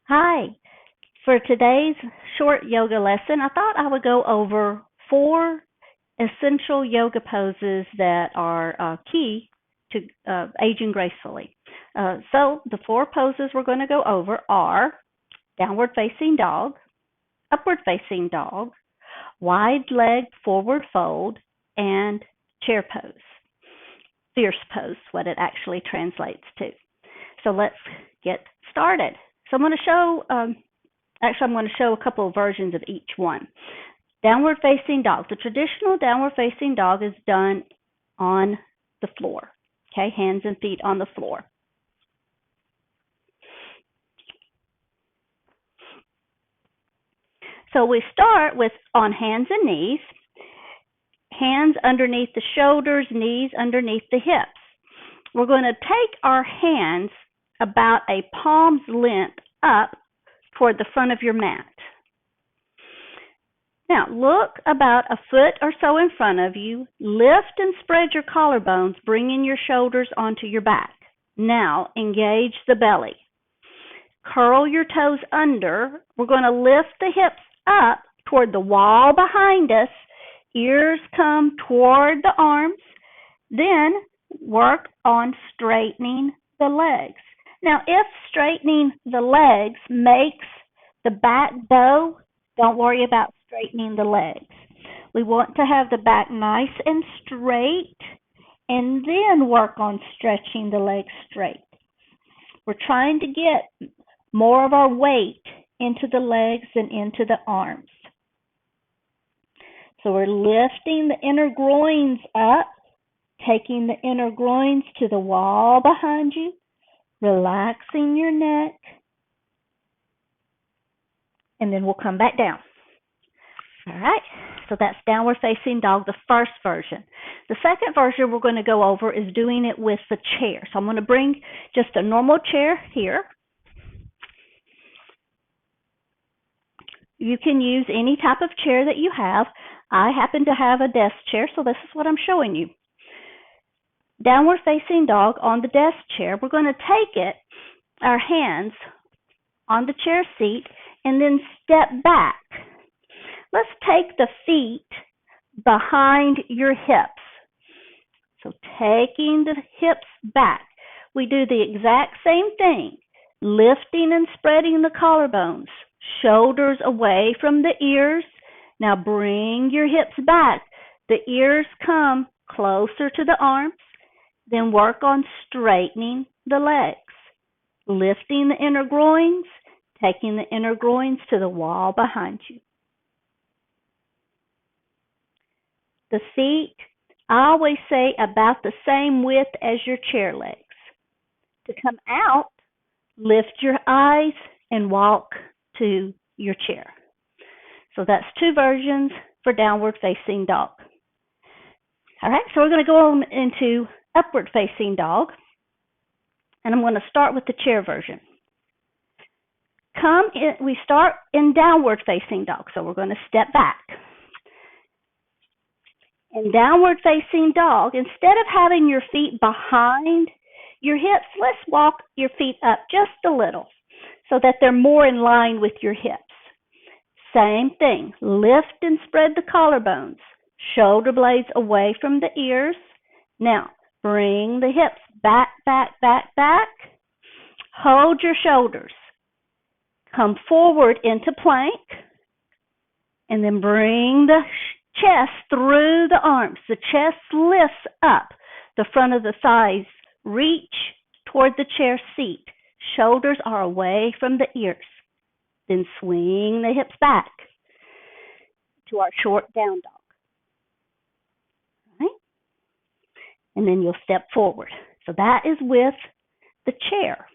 Hi. For today's short yoga lesson, I thought I would go over 4 essential yoga poses that are key to aging gracefully. So the 4 poses we're going to go over are downward facing dog, upward facing dog, wide leg forward fold, and chair pose. Fierce pose, what it actually translates to. So let's get started. So I'm going to show I'm going to show a couple of versions of each one. Downward facing dog. The traditional downward facing dog is done on the floor. Okay, hands and feet on the floor. So we start with on hands and knees, hands underneath the shoulders, knees underneath the hips. We're going to take our hands about a palm's length up toward the front of your mat. Now, look about a foot or so in front of you. Lift and spread your collarbones, bringing your shoulders onto your back. Now, engage the belly. Curl your toes under. We're going to lift the hips up toward the wall behind us. Ears come toward the arms. Then, work on straightening the legs. Now, if straightening the legs makes the back bow, don't worry about straightening the legs. We want to have the back nice and straight and then work on stretching the legs straight. We're trying to get more of our weight into the legs than into the arms. So we're lifting the inner groins up, taking the inner groins to the wall behind you, relaxing your neck, and then we'll come back down. All right, so that's downward facing dog, the first version. The second version we're going to go over is doing it with the chair. So I'm going to bring just a normal chair here. You can use any type of chair that you have. I happen to have a desk chair, so this is what I'm showing you. Downward facing dog on the desk chair. We're going to take our hands on the chair seat and then step back. Let's take the feet behind your hips. So taking the hips back. We do the exact same thing, lifting and spreading the collarbones, shoulders away from the ears. Now bring your hips back. The ears come closer to the arms. Then work on straightening the legs, lifting the inner groins, taking the inner groins to the wall behind you. The feet, I always say about the same width as your chair legs. To come out, lift your eyes and walk to your chair. So that's 2 versions for downward facing dog. All right, so we're going to go on into upward facing dog, and I'm going to start with the chair version. We start in downward facing dog, so we're going to step back. In downward facing dog, instead of having your feet behind your hips, let's walk your feet up just a little so that they're more in line with your hips. Same thing, lift and spread the collarbones, shoulder blades away from the ears. Now, bring the hips back, back, back, back. Hold your shoulders. Come forward into plank. And then bring the chest through the arms. The chest lifts up. The front of the thighs reach toward the chair seat. Shoulders are away from the ears. Then swing the hips back to our short down dog. Right? And then you'll step forward. So that is with the chair.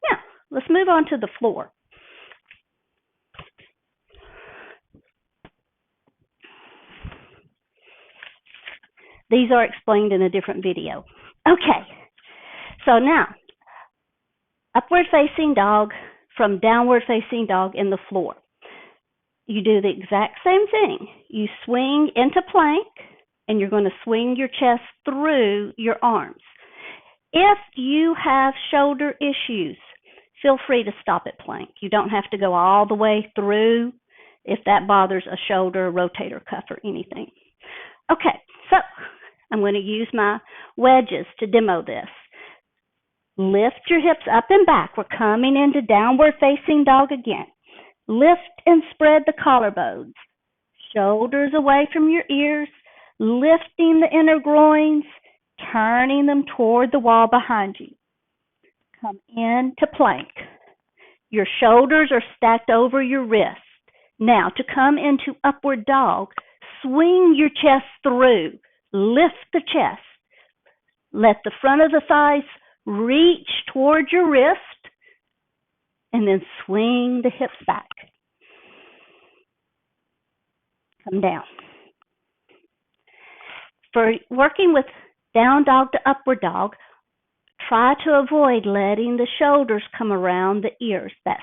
Now, let's move on to the floor. These are explained in a different video. Okay, so now, upward facing dog from downward facing dog in the floor. You do the exact same thing. You swing into plank, and you're going to swing your chest through your arms. If you have shoulder issues, feel free to stop at plank. You don't have to go all the way through if that bothers a shoulder, rotator cuff, or anything. Okay, so I'm going to use my wedges to demo this. Lift your hips up and back. We're coming into downward facing dog again. Lift and spread the collarbones. Shoulders away from your ears, lifting the inner groins, turning them toward the wall behind you. Come into plank. Your shoulders are stacked over your wrists. Now, to come into upward dog, swing your chest through. Lift the chest. Let the front of the thighs reach toward your wrist, and then swing the hips back. Come down. For working with down dog to upward dog, try to avoid letting the shoulders come around the ears. That's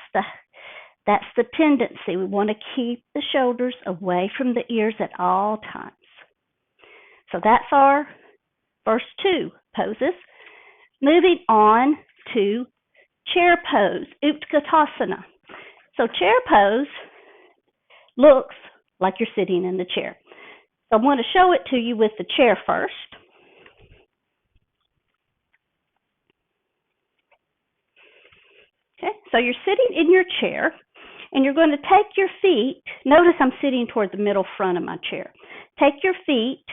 the tendency. We want to keep the shoulders away from the ears at all times. So that's our first two poses. Moving on to chair pose, Utkatasana. So chair pose looks like you're sitting in the chair. So I'm going to show it to you with the chair first. Okay, so you're sitting in your chair, and you're going to take your feet. Notice I'm sitting toward the middle front of my chair. Take your feet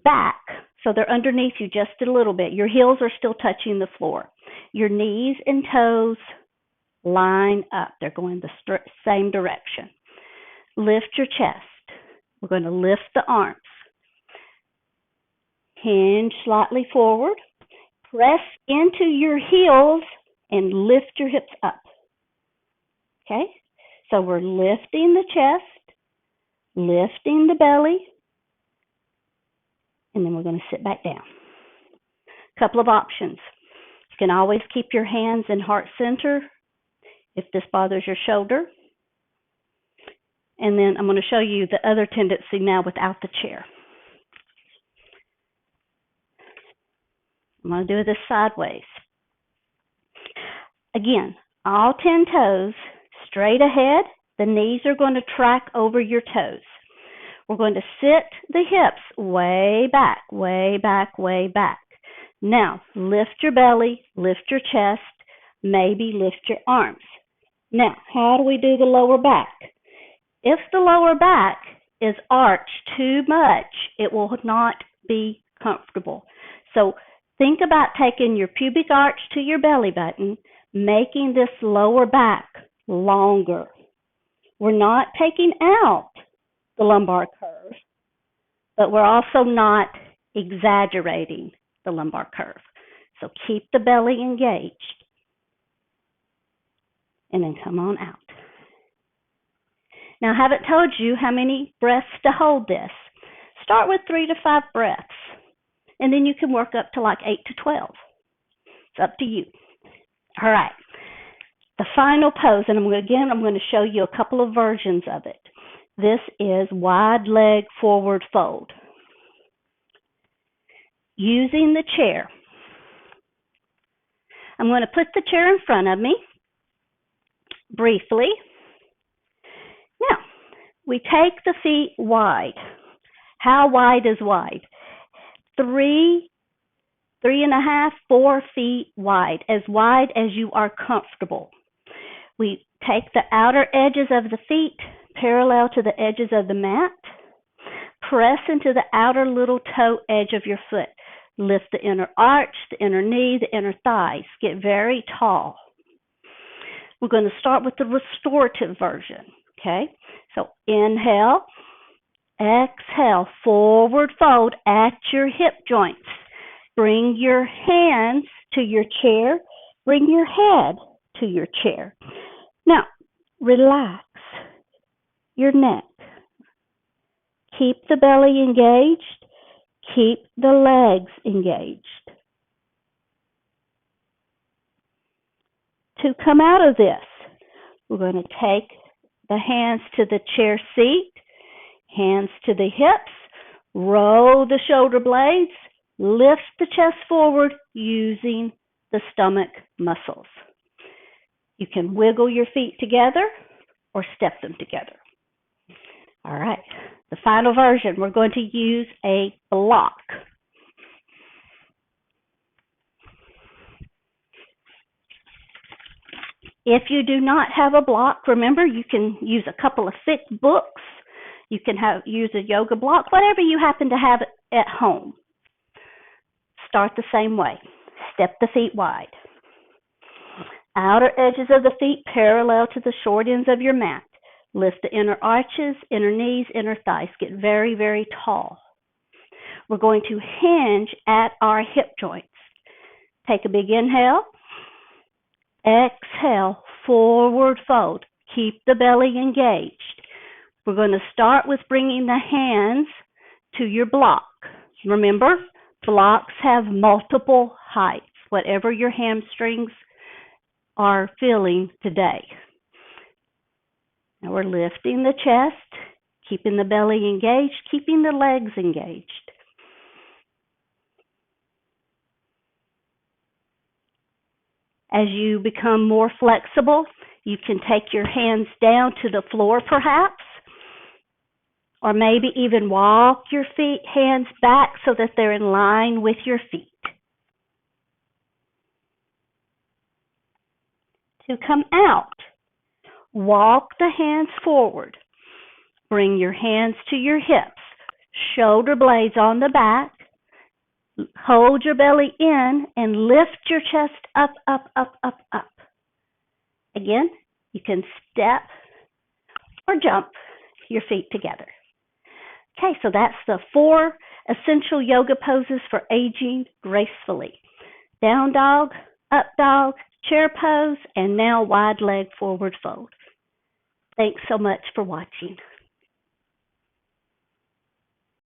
back so they're underneath you just a little bit. Your heels are still touching the floor. Your knees and toes line up. They're going the same direction. Lift your chest. We're going to lift the arms. Hinge slightly forward. Press into your heels and lift your hips up. Okay? So we're lifting the chest, lifting the belly, and then we're going to sit back down. A couple of options. You can always keep your hands in heart center if this bothers your shoulder. And then I'm going to show you the other tendency now without the chair. I'm going to do this sideways. Again, all 10 toes straight ahead. The knees are going to track over your toes. We're going to sit the hips way back, way back, way back. Now, lift your belly, lift your chest, maybe lift your arms. Now, how do we do the lower back? If the lower back is arched too much, it will not be comfortable. So think about taking your pubic arch to your belly button, making this lower back longer. We're not taking out the lumbar curve, but we're also not exaggerating the lumbar curve. So keep the belly engaged, and then come on out. Now, I haven't told you how many breaths to hold this. Start with 3 to 5 breaths, and then you can work up to like 8 to 12. It's up to you. All right. The final pose, and I'm going to show you a couple of versions of it. This is wide leg forward fold. Using the chair. I'm going to put the chair in front of me briefly. Now, we take the feet wide. How wide is wide? 3, 3.5, 4 feet wide as you are comfortable. We take the outer edges of the feet parallel to the edges of the mat. Press into the outer little toe edge of your foot. Lift the inner arch, the inner knee, the inner thighs. Get very tall. We're going to start with the restorative version. Okay, so inhale, exhale, forward fold at your hip joints. Bring your hands to your chair. Bring your head to your chair. Now, relax your neck. Keep the belly engaged. Keep the legs engaged. To come out of this, we're going to take the hands to the chair seat, hands to the hips, roll the shoulder blades, lift the chest forward using the stomach muscles. You can wiggle your feet together or step them together. All right, the final version, we're going to use a block. If you do not have a block, remember you can use a couple of thick books. You can use a yoga block, whatever you happen to have at home. Start the same way. Step the feet wide. Outer edges of the feet parallel to the short ends of your mat. Lift the inner arches, inner knees, inner thighs. Get very, very tall. We're going to hinge at our hip joints. Take a big inhale. Exhale, forward fold. Keep the belly engaged. We're going to start with bringing the hands to your block. Remember, blocks have multiple heights, whatever your hamstrings are feeling today. Now we're lifting the chest, keeping the belly engaged, keeping the legs engaged. As you become more flexible, you can take your hands down to the floor perhaps, or maybe even walk your hands back so that they're in line with your feet. To come out, walk the hands forward. Bring your hands to your hips, shoulder blades on the back. Hold your belly in and lift your chest up, up, up, up, up. Again, you can step or jump your feet together. Okay, so that's the 4 essential yoga poses for aging gracefully. Down dog, up dog, chair pose, and now wide leg forward fold. Thanks so much for watching.